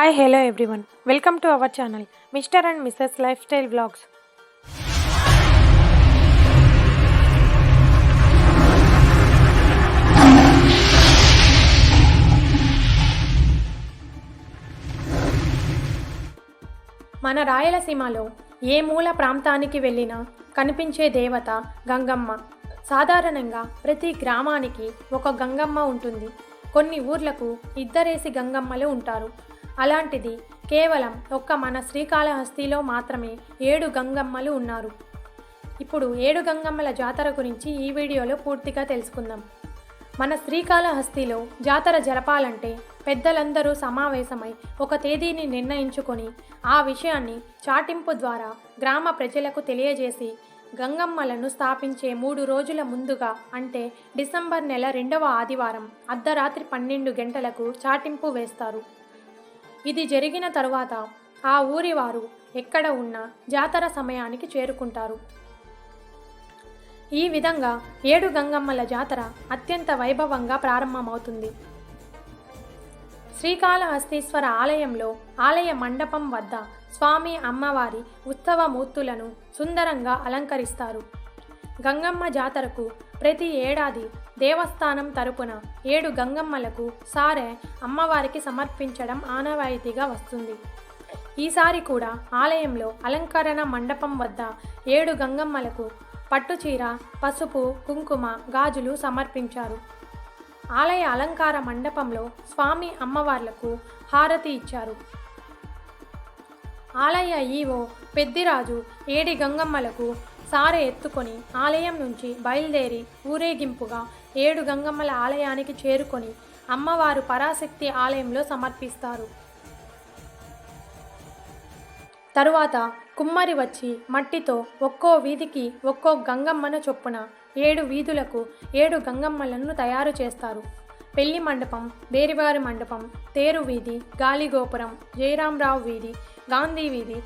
Hi, hello everyone. Welcome to our channel, Mr. and Mrs. Lifestyle Vlogs. మన రాయలసీమలో ఏ మూల ప్రాంతానికి వెళ్ళినా కనిపించే దేవత గంగమ్మ. సాధారణంగా ప్రతి గ్రామానికి ఒక గంగమ్మ ఉంటుంది. కొన్ని ఊర్లకు ఇద్దరేసి గంగమ్మలు ఉంటారు. అలాంటిది కేవలం ఒక్క మన శ్రీకాళహస్తిలో మాత్రమే 7 గంగమ్మలు ఉన్నారు. ఇప్పుడు 7 గంగమ్మల జాతర గురించి ఈ వీడియోలో పూర్తిగా తెలుసుకుందాం. మన శ్రీకాళహస్తిలో జాతర జరపాలంటే పెద్దలందరూ సమావేశమై ఒక తేదీని నిర్ణయించుకొని ఆ విషయాన్ని చాటింపు ద్వారా గ్రామ ప్రజలకు తెలియజేసి గంగమ్మలను స్థాపించే 3 రోజుల ముందుగా అంటే డిసెంబర్ నెల 2వ ఆదివారం అర్ధరాత్రి 12 గంటలకు చాటింపు వేస్తారు. ఇది జరిగిన తరువాత ఆ ఊరి వారు ఎక్కడ ఉన్నా జాతర సమయానికి చేరుకుంటారు. ఈ విధంగా 7 గంగమ్మల జాతర అత్యంత వైభవంగా ప్రారంభమవుతుంది. శ్రీకాళహస్తీశ్వర ఆలయంలో ఆలయ మండపం వద్ద స్వామి అమ్మవారి ఉత్సవమూర్తులను సుందరంగా అలంకరిస్తారు. గంగమ్మ జాతరకు ప్రతి ఏడాది దేవస్థానం తరపున 7 గంగమ్మలకు సారె అమ్మవారికి సమర్పించడం ఆనవాయితీగా వస్తుంది. ఈసారి కూడా ఆలయంలో అలంకరణ మండపం వద్ద 7 గంగమ్మలకు పట్టుచీర, పసుపు, కుంకుమ, గాజులు సమర్పించారు. ఆలయ అలంకార మండపంలో స్వామి అమ్మవార్లకు హారతి ఇచ్చారు. ఆలయ ఈవో పెద్దిరాజు 7 గంగమ్మలకు సారె ఎత్తుకొని ఆలయం నుంచి బయలుదేరి ఊరేగింపుగా 7 గంగమ్మల ఆలయానికి చేరుకొని అమ్మవారు పరాశక్తి ఆలయంలో సమర్పిస్తారు. తరువాత కుమ్మరి వచ్చి మట్టితో ఒక్కో వీధికి ఒక్కో గంగమ్మను చొప్పున 7 వీధులకు 7 గంగమ్మలను తయారు చేస్తారు. పెళ్లి మండపం, బేరివారి మండపం, తేరు వీధి, గాలిగోపురం, జయరామరావు వీధి, గాంధీ వీధి,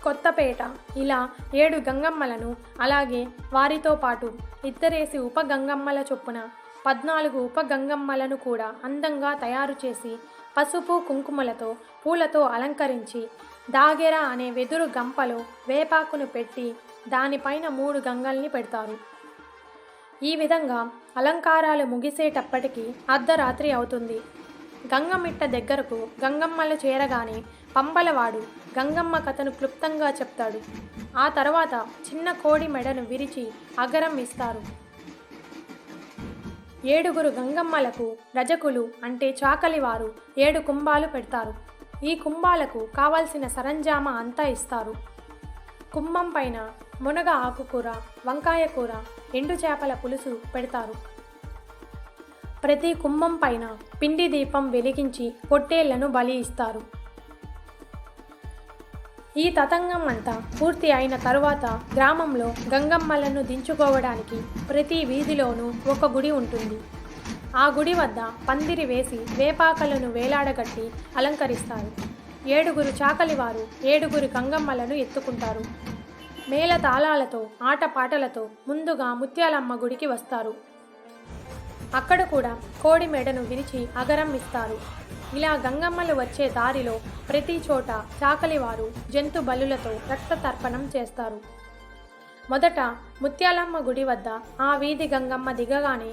కొత్తపేట ఇలా 7 గంగమ్మలను అలాగే వారితో పాటు ఇద్దరేసి ఉప గంగమ్మల చొప్పున 14 ఉప గంగమ్మలను కూడా అందంగా తయారు చేసి పసుపు కుంకుమలతో పూలతో అలంకరించి దాగెర అనే వెదురు గంపలో వేపాకును పెట్టి దానిపైన 3 గంగల్ని పెడతారు. ఈ విధంగా అలంకారాలు ముగిసేటప్పటికి అర్ధరాత్రి అవుతుంది. గంగమిట్ట దగ్గరకు గంగమ్మలు చేరగానే పంబలవాడు గంగమ్మ కథను క్లుప్తంగా చెప్తాడు. ఆ తర్వాత చిన్న కోడి మెడను విరిచి అగరం ఇస్తారు. 7 గంగమ్మలకు రజకులు అంటే చాకలివారు 7 కుంభాలు పెడతారు. ఈ కుంభాలకు కావాల్సిన సరంజామా అంతా ఇస్తారు. కుంభం పైన మునగ ఆకుకూర, వంకాయ కూర, ఎండు చేపల పులుసు పెడతారు. ప్రతి కుంభం పైన పిండి దీపం వెలిగించి పొట్టేళ్లను బలి ఇస్తారు. ఈ తతంగం అంతా పూర్తి అయిన తరువాత గ్రామంలో గంగమ్మలను దించుకోవడానికి ప్రతి వీధిలోనూ ఒక గుడి ఉంటుంది. ఆ గుడి వద్ద పందిరి వేసి వేపాకలను వేలాడగట్టి అలంకరిస్తారు. 7 చాకలివారు 7 గంగమ్మలను ఎత్తుకుంటారు. మేళ తాళాలతో ఆటపాటలతో ముందుగా ముత్యాలమ్మ గుడికి వస్తారు. అక్కడ కూడా కోడి మెడను విరిచి అగరం ఇస్తారు. ఇలా గంగమ్మలు వచ్చే దారిలో ప్రతి చోట చాకలివారు జంతు బలులతో రక్త తర్పణం చేస్తారు. మొదట ముత్యాలమ్మ గుడి వద్ద ఆ వీధి గంగమ్మ దిగగానే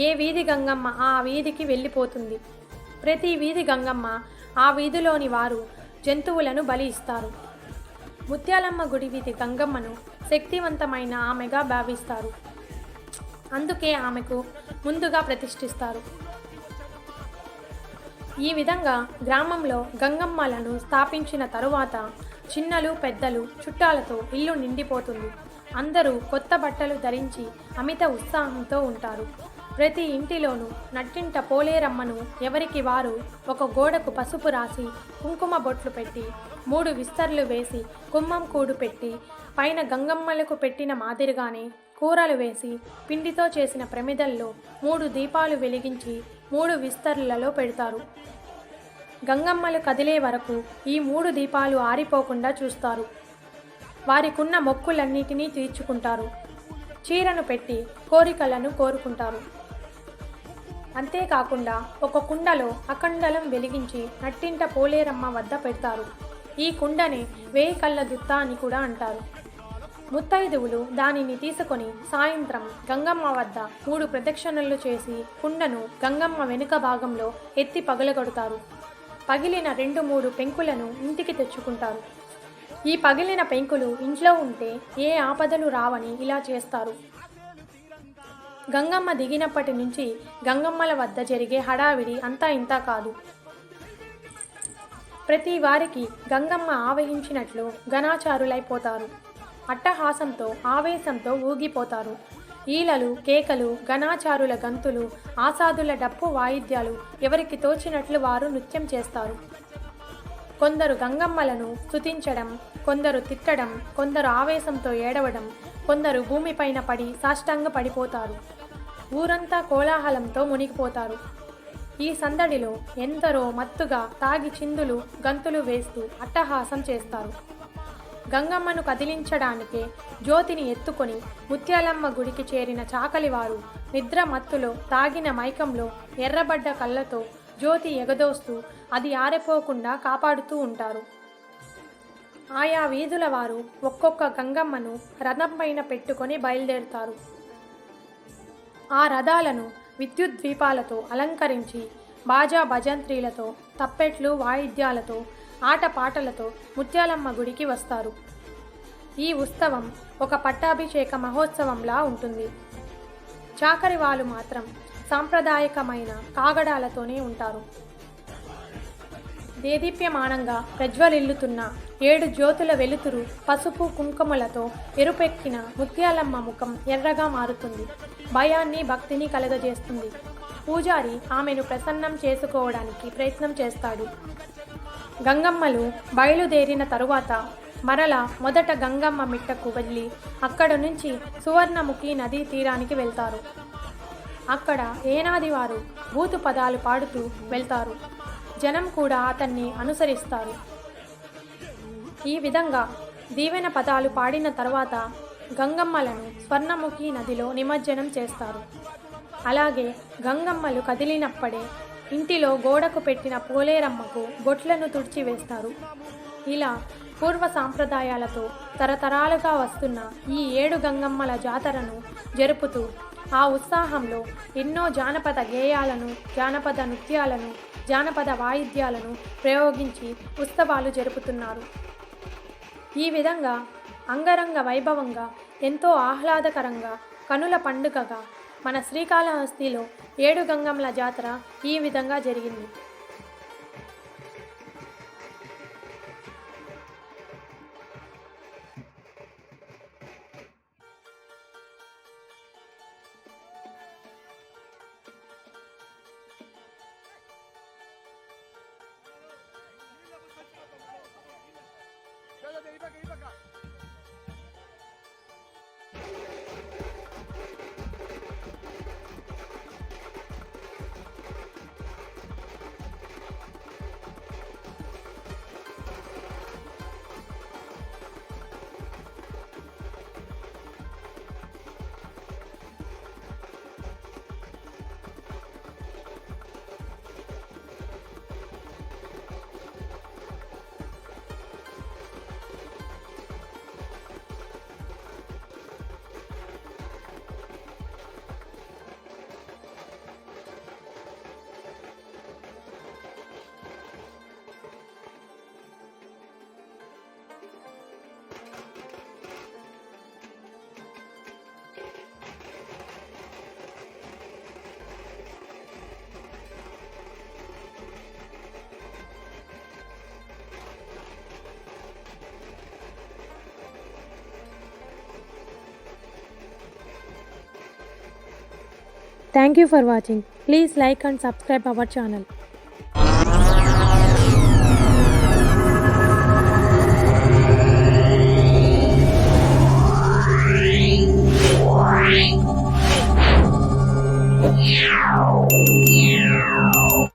ఏ వీధి గంగమ్మ ఆ వీధికి వెళ్ళిపోతుంది. ప్రతి వీధి గంగమ్మ ఆ వీధిలోని వారు జంతువులను బలి ఇస్తారు. ముత్యాలమ్మ గుడి వీధి గంగమ్మను శక్తివంతమైన ఆమెగా భావిస్తారు. అందుకే ఆమెకు ముందుగా ప్రతిష్ఠిస్తారు. ఈ విధంగా గ్రామంలో గంగమ్మలను స్థాపించిన తరువాత చిన్నలు పెద్దలు చుట్టాలతో ఇల్లు నిండిపోతుంది. అందరూ కొత్త బట్టలు ధరించి అమిత ఉత్సాహంతో ఉంటారు. ప్రతి ఇంటిలోనూ నట్టింట పోలేరమ్మను ఎవరికి వారు ఒక గోడకు పసుపు రాసి కుంకుమ బొట్లు పెట్టి 3 విస్తర్లు వేసి కుమ్మం కూడు పెట్టి పైన గంగమ్మలకు పెట్టిన మాదిరిగానే కూరలు వేసి పిండితో చేసిన ప్రమిదల్లో 3 దీపాలు వెలిగించి 3 విస్తర్లలో పెడతారు. గంగమ్మలు కదిలే వరకు ఈ 3 దీపాలు ఆరిపోకుండా చూస్తారు. వారికున్న మొక్కులన్నిటినీ తీర్చుకుంటారు. చీరను పెట్టి కోరికలను కోరుకుంటారు. అంతేకాకుండా ఒక కుండలో అఖండలం వెలిగించి నట్టింట పోలేరమ్మ వద్ద పెడతారు. ఈ కుండని 1000 కళ్ళ దుత్త అని కూడా అంటారు. ముత్తైదువులు దానిని తీసుకొని సాయంత్రం గంగమ్మ వద్ద 3 ప్రదక్షిణలు చేసి కుండను గంగమ్మ వెనుక భాగంలో ఎత్తి పగలగొడతారు. పగిలిన 2-3 పెంకులను ఇంటికి తెచ్చుకుంటారు. ఈ పగిలిన పెంకులు ఇంట్లో ఉంటే ఏ ఆపదలు రావని ఇలా చేస్తారు. గంగమ్మ దిగినప్పటి నుంచి గంగమ్మల వద్ద జరిగే హడావిడి అంతా ఇంతా కాదు. ప్రతి వారికి గంగమ్మ ఆవహించినట్లు ఘనాచారులైపోతారు. అట్టహాసంతో ఆవేశంతో ఊగిపోతారు. ఈలలు, కేకలు, ఘనాచారుల గంతులు, ఆసాదుల డప్పు వాయిద్యాలు ఎవరికి తోచినట్లు వారు నృత్యం చేస్తారు. కొందరు గంగమ్మలను స్తుతించడం, కొందరు తిట్టడం, కొందరు ఆవేశంతో ఏడవడం, కొందరు భూమిపైన పడి సాష్టాంగ పడిపోతారు. ఊరంతా కోలాహలంతో మునిగిపోతారు. ఈ సందడిలో ఎందరో మత్తుగా తాగి చిందులు గంతులు వేస్తూ అట్టహాసం చేస్తారు. గంగమ్మను కదిలించడానికే జ్యోతిని ఎత్తుకొని ముత్యాలమ్మ గుడికి చేరిన చాకలివారు నిద్ర మత్తులో తాగిన మైకంలో ఎర్రబడ్డ కళ్ళతో జ్యోతి ఎగదోస్తూ అది ఆరిపోకుండా కాపాడుతూ ఉంటారు. ఆయా వీధుల వారు ఒక్కొక్క గంగమ్మను రథం పైన పెట్టుకొని బయలుదేరుతారు. ఆ రథాలను విద్యుత్ ద్వీపాలతో అలంకరించి బాజా భజంత్రీలతో, తప్పెట్లు, వాయిద్యాలతో, ఆటపాటలతో ముత్యాలమ్మ గుడికి వస్తారు. ఈ ఉత్సవం ఒక పట్టాభిషేక మహోత్సవంలా ఉంటుంది. చాకరి వాళ్ళు మాత్రం సాంప్రదాయకమైన కాగడాలతోనే ఉంటారు. దేదీప్యమానంగా ప్రజ్వలిల్లుతున్న 7 జ్యోతుల వెలుతురు పసుపు కుంకుమలతో ఎరుపెక్కిన ముత్యాలమ్మ ముఖం ఎర్రగా మారుతుంది. భయాన్ని, భక్తిని కలగజేస్తుంది. పూజారి ఆమెను ప్రసన్నం చేసుకోవడానికి ప్రయత్నం చేస్తాడు. గంగమ్మలు బయలుదేరిన తరువాత మరల మొదట గంగమ్మ మిట్టకు వెళ్ళి అక్కడ నుంచి సువర్ణముఖి నదీ తీరానికి వెళ్తారు. అక్కడ ఏనాది వారు భూతు పదాలు పాడుతూ వెళ్తారు. జనం కూడా అతన్ని అనుసరిస్తారు. ఈ విధంగా దీవెన పదాలు పాడిన తర్వాత గంగమ్మలను స్వర్ణముఖి నదిలో నిమజ్జనం చేస్తారు. అలాగే గంగమ్మలు కదిలినప్పుడే ఇంటిలో గోడకు పెట్టిన పోలేరమ్మకు బొట్లను తుడిచివేస్తారు. ఇలా పూర్వ సాంప్రదాయాలతో తరతరాలుగా వస్తున్న ఈ 7 గంగమ్మల జాతరను జరుపుతూ ఆ ఉత్సాహంలో ఎన్నో జానపద గేయాలను, జానపద నృత్యాలను, జానపద వాయిద్యాలను ప్రయోగించి ఉత్సవాలు జరుపుతున్నారు. ఈ విధంగా అంగరంగ వైభవంగా, ఎంతో ఆహ్లాదకరంగా, కనుల పండుగగా మన శ్రీకాళహస్తిలో 7 గంగమ్మల జాతర ఈ విధంగా జరిగింది. Thank you for watching. Please like and subscribe our channel.